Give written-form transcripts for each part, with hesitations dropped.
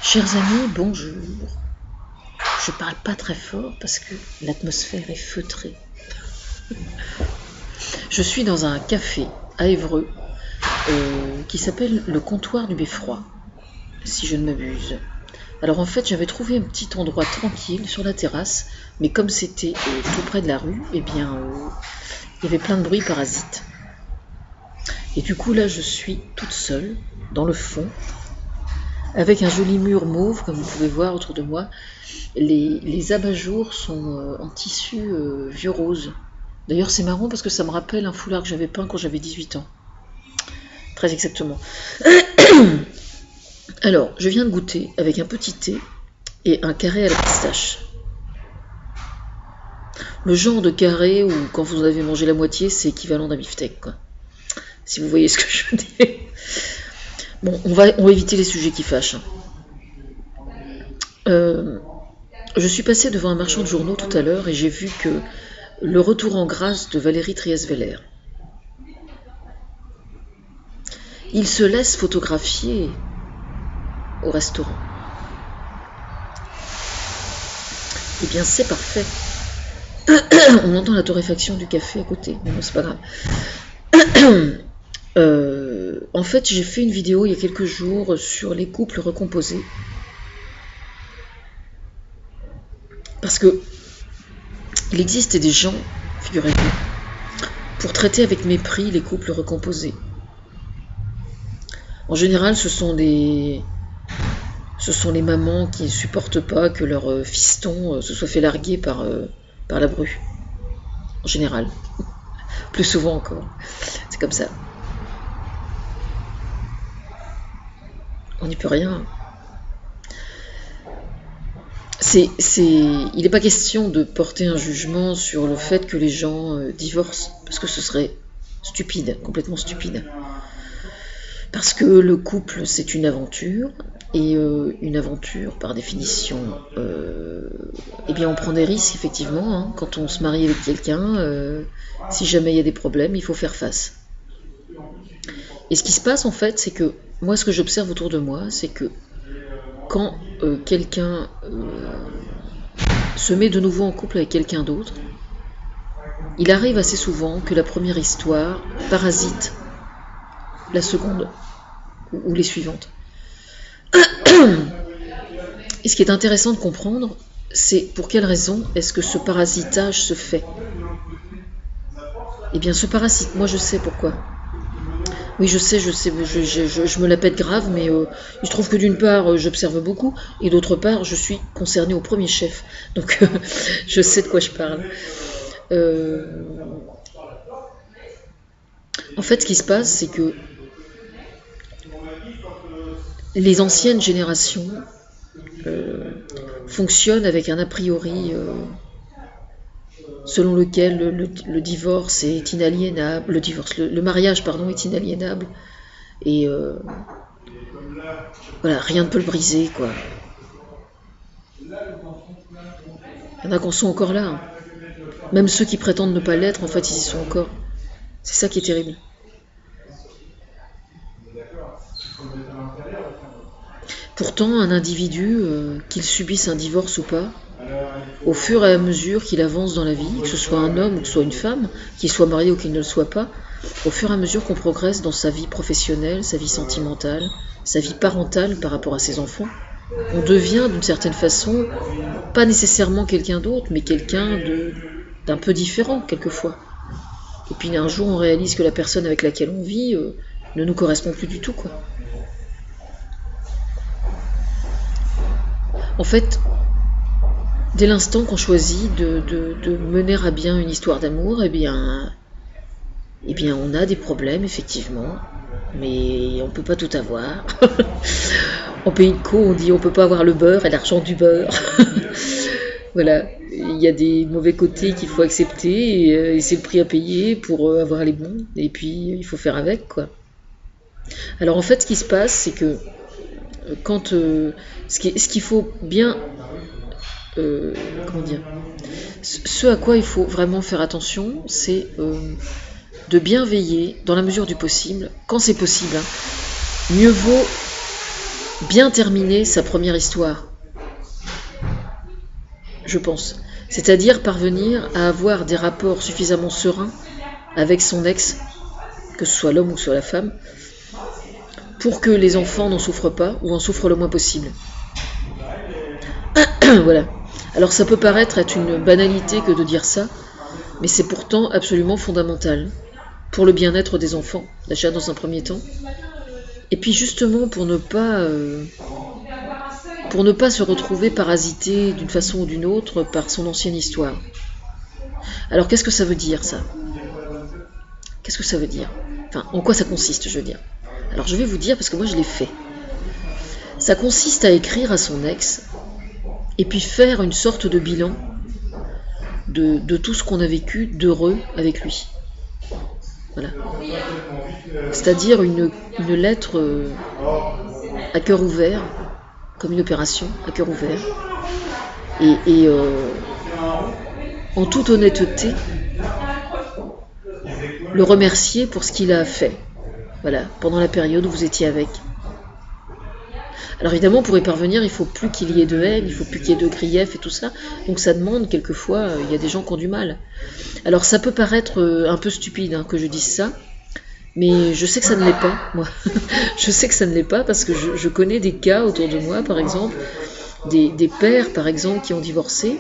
Chers amis, bonjour. Je parle pas très fort parce que l'atmosphère est feutrée. Je suis dans un café à Évreux qui s'appelle le comptoir du Beffroi, si je ne m'abuse. Alors en fait, j'avais trouvé un petit endroit tranquille sur la terrasse, mais comme c'était tout près de la rue, il y avait plein de bruit parasite. Et du coup là, je suis toute seule dans le fond, avec un joli mur mauve, comme vous pouvez voir autour de moi. Les abat-jours sont en tissu vieux rose. D'ailleurs, c'est marrant parce que ça me rappelle un foulard que j'avais peint quand j'avais 18 ans. Très exactement. Alors, je viens de goûter avec un petit thé et un carré à la pistache. Le genre de carré où, quand vous en avez mangé la moitié, c'est équivalent d'un beefsteak, quoi. Si vous voyez ce que je veux dire. Bon, on va éviter les sujets qui fâchent. Je suis passée devant un marchand de journaux tout à l'heure et j'ai vu que le retour en grâce de Valérie Trias-Veller. Il se laisse photographier au restaurant. Eh bien, c'est parfait. On entend la torréfaction du café à côté, mais bon, c'est pas grave. En fait, j'ai fait une vidéo il y a quelques jours sur les couples recomposés. Parce que il existe des gens, figurez-vous, pour traiter avec mépris les couples recomposés. En général, ce sont les mamans qui ne supportent pas que leur fiston se soit fait larguer par la bru. En général. Plus souvent encore. C'est comme ça. On n'y peut rien. Il n'est pas question de porter un jugement sur le fait que les gens divorcent, parce que ce serait stupide, complètement stupide. Parce que le couple, c'est une aventure, et une aventure, par définition, eh bien on prend des risques, effectivement, hein. Quand on se marie avec quelqu'un, si jamais il y a des problèmes, il faut faire face. Et ce qui se passe, en fait, c'est que, moi, ce que j'observe autour de moi, c'est que quand quelqu'un se met de nouveau en couple avec quelqu'un d'autre, il arrive assez souvent que la première histoire parasite la seconde ou les suivantes. Et ce qui est intéressant de comprendre, c'est pour quelle raison est-ce que ce parasitage se fait. Eh bien, ce parasite, moi je sais pourquoi. Oui, je sais, je me la pète grave, mais il se trouve que d'une part, j'observe beaucoup, et d'autre part, je suis concernée au premier chef. Donc, je sais de quoi je parle. En fait, ce qui se passe, c'est que les anciennes générations fonctionnent avec un a priori selon lequel le divorce est inaliénable, le mariage pardon est inaliénable, et voilà, rien ne peut le briser, quoi. Il y en a qui sont encore là, hein. Même ceux qui prétendent ne pas l'être, en fait, ils y sont encore. C'est ça qui est terrible. Pourtant, un individu, qu'il subisse un divorce ou pas, au fur et à mesure qu'il avance dans la vie, que ce soit un homme ou que ce soit une femme, qu'il soit marié ou qu'il ne le soit pas, au fur et à mesure qu'on progresse dans sa vie professionnelle, sa vie sentimentale, sa vie parentale par rapport à ses enfants, on devient d'une certaine façon, pas nécessairement quelqu'un d'autre, mais quelqu'un d'un peu différent quelquefois. Et puis un jour on réalise que la personne avec laquelle on vit ne nous correspond plus du tout, quoi. En fait, dès l'instant qu'on choisit de mener à bien une histoire d'amour, eh bien on a des problèmes, effectivement, mais on ne peut pas tout avoir. En pays de Caux, on dit on ne peut pas avoir le beurre et l'argent du beurre. Voilà, il y a des mauvais côtés qu'il faut accepter, et c'est le prix à payer pour avoir les bons, et puis il faut faire avec, quoi. Alors en fait, ce qui se passe, c'est que quand ce qu'il faut bien comment dire, ce à quoi il faut vraiment faire attention, c'est de bien veiller, dans la mesure du possible, quand c'est possible, hein. Mieux vaut bien terminer sa première histoire, je pense. C'est-à-dire parvenir à avoir des rapports suffisamment sereins avec son ex, que ce soit l'homme ou que ce soit la femme, pour que les enfants n'en souffrent pas ou en souffrent le moins possible. Voilà. Alors ça peut paraître être une banalité que de dire ça, mais c'est pourtant absolument fondamental pour le bien-être des enfants, déjà dans un premier temps, et puis justement pour ne pas se retrouver parasité d'une façon ou d'une autre par son ancienne histoire. Alors qu'est-ce que ça veut dire ça? Qu'est-ce que ça veut dire? Enfin, en quoi ça consiste, je veux dire? Alors je vais vous dire parce que moi je l'ai fait. Ça consiste à écrire à son ex et puis faire une sorte de bilan de tout ce qu'on a vécu d'heureux avec lui. Voilà. C'est-à-dire une lettre à cœur ouvert, comme une opération à cœur ouvert, et en toute honnêteté, le remercier pour ce qu'il a fait, voilà, pendant la période où vous étiez avec. Alors évidemment, pour y parvenir, il faut plus qu'il y ait de haine, il faut plus qu'il y ait de grief et tout ça. Donc ça demande, quelquefois, il y a des gens qui ont du mal. Alors ça peut paraître un peu stupide que je dise ça, mais je sais que ça ne l'est pas, moi. Je sais que ça ne l'est pas parce que je connais des cas autour de moi, par exemple, des pères, par exemple, qui ont divorcé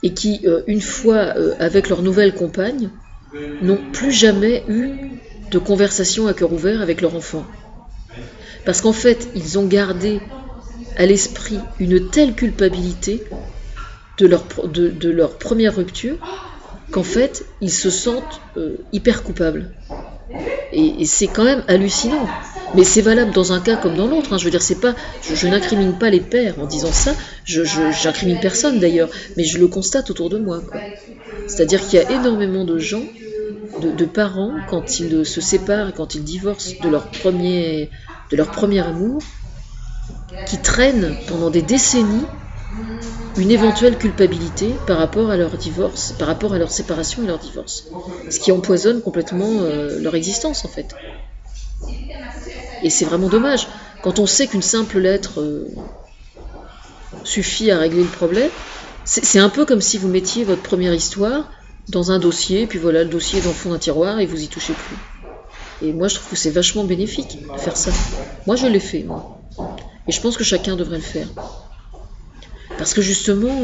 et qui, une fois avec leur nouvelle compagne, n'ont plus jamais eu de conversation à cœur ouvert avec leur enfant. Parce qu'en fait, ils ont gardé à l'esprit une telle culpabilité de leur première rupture qu'en fait, ils se sentent hyper coupables. Et c'est quand même hallucinant. Mais c'est valable dans un cas comme dans l'autre. Je veux dire, c'est pas, je n'incrimine pas les pères en disant ça. J'incrimine personne d'ailleurs, mais je le constate autour de moi, quoi. C'est-à-dire qu'il y a énormément de gens, de parents, quand ils se séparent et quand ils divorcent de leur premier amour, qui traînent pendant des décennies une éventuelle culpabilité par rapport à leur divorce, par rapport à leur séparation et leur divorce. Ce qui empoisonne complètement leur existence, en fait. Et c'est vraiment dommage. Quand on sait qu'une simple lettre suffit à régler le problème, c'est un peu comme si vous mettiez votre première histoire dans un dossier, puis voilà, le dossier est dans le fond d'un tiroir et vous y touchez plus. Et moi, je trouve que c'est vachement bénéfique de faire ça. Moi, je l'ai fait, moi. Et je pense que chacun devrait le faire. Parce que justement,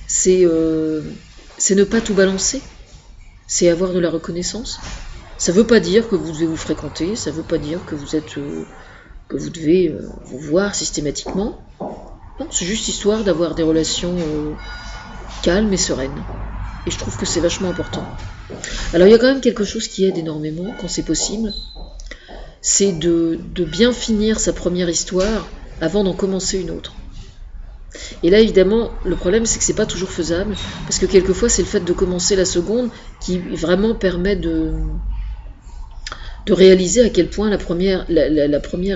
c'est ne pas tout balancer. C'est avoir de la reconnaissance. Ça ne veut pas dire que vous devez vous fréquenter, ça ne veut pas dire que vous devez vous voir systématiquement. Non, c'est juste histoire d'avoir des relations calmes et sereines. Et je trouve que c'est vachement important. Alors il y a quand même quelque chose qui aide énormément, quand c'est possible, c'est de bien finir sa première histoire avant d'en commencer une autre. Et là évidemment, le problème c'est que c'est pas toujours faisable, parce que quelquefois c'est le fait de commencer la seconde qui vraiment permet de réaliser à quel point la première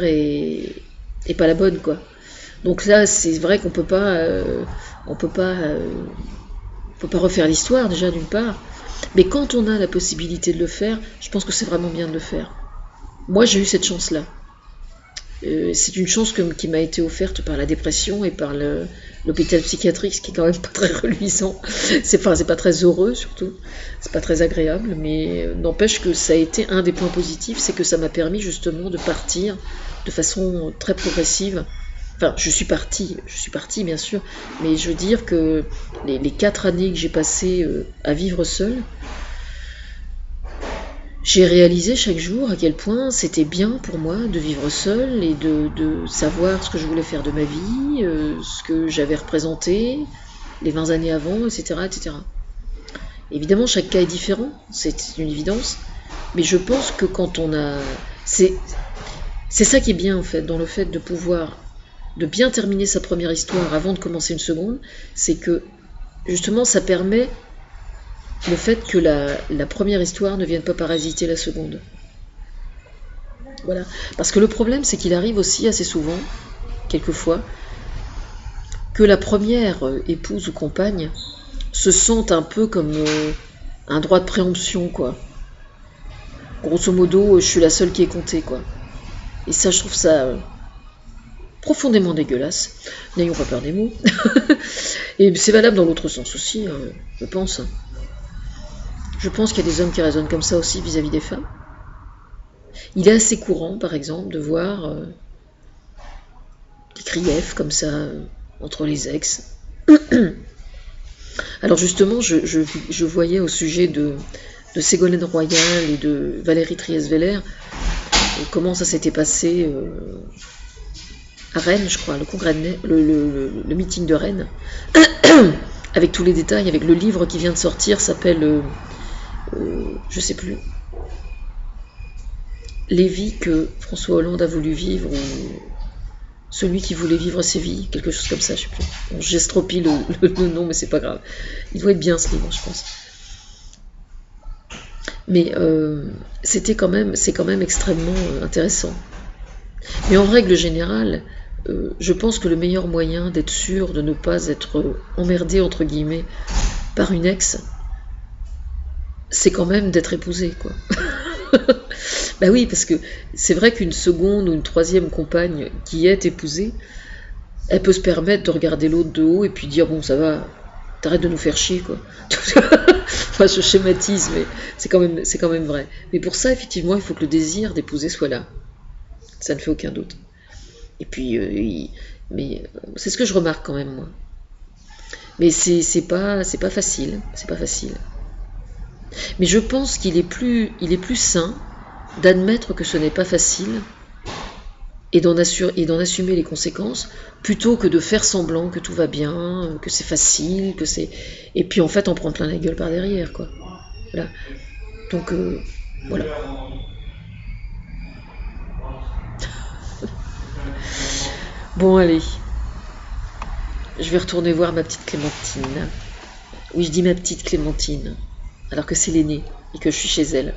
est pas la bonne, quoi. Donc là c'est vrai qu'on peut pas refaire l'histoire déjà d'une part, mais quand on a la possibilité de le faire, je pense que c'est vraiment bien de le faire. Moi j'ai eu cette chance-là. C'est une chance qui m'a été offerte par la dépression et par l'hôpital psychiatrique, ce qui est quand même pas très reluisant. C'est pas très heureux surtout, c'est pas très agréable, mais n'empêche que ça a été un des points positifs, c'est que ça m'a permis justement de partir de façon très progressive. Enfin, je suis partie bien sûr, mais je veux dire que les 4 années que j'ai passées à vivre seule, j'ai réalisé chaque jour à quel point c'était bien pour moi de vivre seule et de savoir ce que je voulais faire de ma vie, ce que j'avais représenté les 20 années avant, etc., etc. Évidemment, chaque cas est différent, c'est une évidence, mais je pense que quand on a... C'est ça qui est bien en fait, dans le fait de pouvoir de bien terminer sa première histoire avant de commencer une seconde, c'est que justement ça permet le fait que la première histoire ne vienne pas parasiter la seconde. Voilà. Parce que le problème, c'est qu'il arrive aussi assez souvent, quelquefois, que la première épouse ou compagne se sente un peu comme un droit de préemption, quoi. Grosso modo, je suis la seule qui est comptée, quoi. Et ça, je trouve ça profondément dégueulasse. N'ayons pas peur des mots. Et c'est valable dans l'autre sens aussi, je pense. Je pense qu'il y a des hommes qui raisonnent comme ça aussi vis-à-vis des femmes. Il est assez courant, par exemple, de voir des griefs comme ça entre les ex. Alors justement, je voyais au sujet de Ségolène Royal et de Valérie Trieste-Veller comment ça s'était passé à Rennes, je crois, le congrès le meeting de Rennes, avec tous les détails, avec le livre qui vient de sortir, s'appelle, je sais plus, Les vies que François Hollande a voulu vivre, ou Celui qui voulait vivre ses vies, quelque chose comme ça, je sais plus. Bon, j'estropie le nom, mais c'est pas grave. Il doit être bien ce livre, je pense. Mais c'est quand même extrêmement intéressant. Mais en règle générale, je pense que le meilleur moyen d'être sûr de ne pas être emmerdé, entre guillemets, par une ex, c'est quand même d'être épousé, quoi. Bah oui, parce que c'est vrai qu'une seconde ou une troisième compagne qui est épousée, elle peut se permettre de regarder l'autre de haut et puis dire, bon, ça va, t'arrêtes de nous faire chier, quoi. Enfin, je schématise, mais c'est quand même vrai. Mais pour ça, effectivement, il faut que le désir d'épouser soit là. Ça ne fait aucun doute. Et puis, c'est ce que je remarque quand même, moi. Mais c'est pas facile, c'est pas facile. Mais je pense qu'il est plus sain d'admettre que ce n'est pas facile et d'en assumer les conséquences, plutôt que de faire semblant que tout va bien, que c'est facile, et puis en fait on prend plein la gueule par derrière, quoi. Voilà. Donc voilà. Bon, allez, je vais retourner voir ma petite Clémentine. Oui, je dis ma petite Clémentine, alors que c'est l'aînée et que je suis chez elle.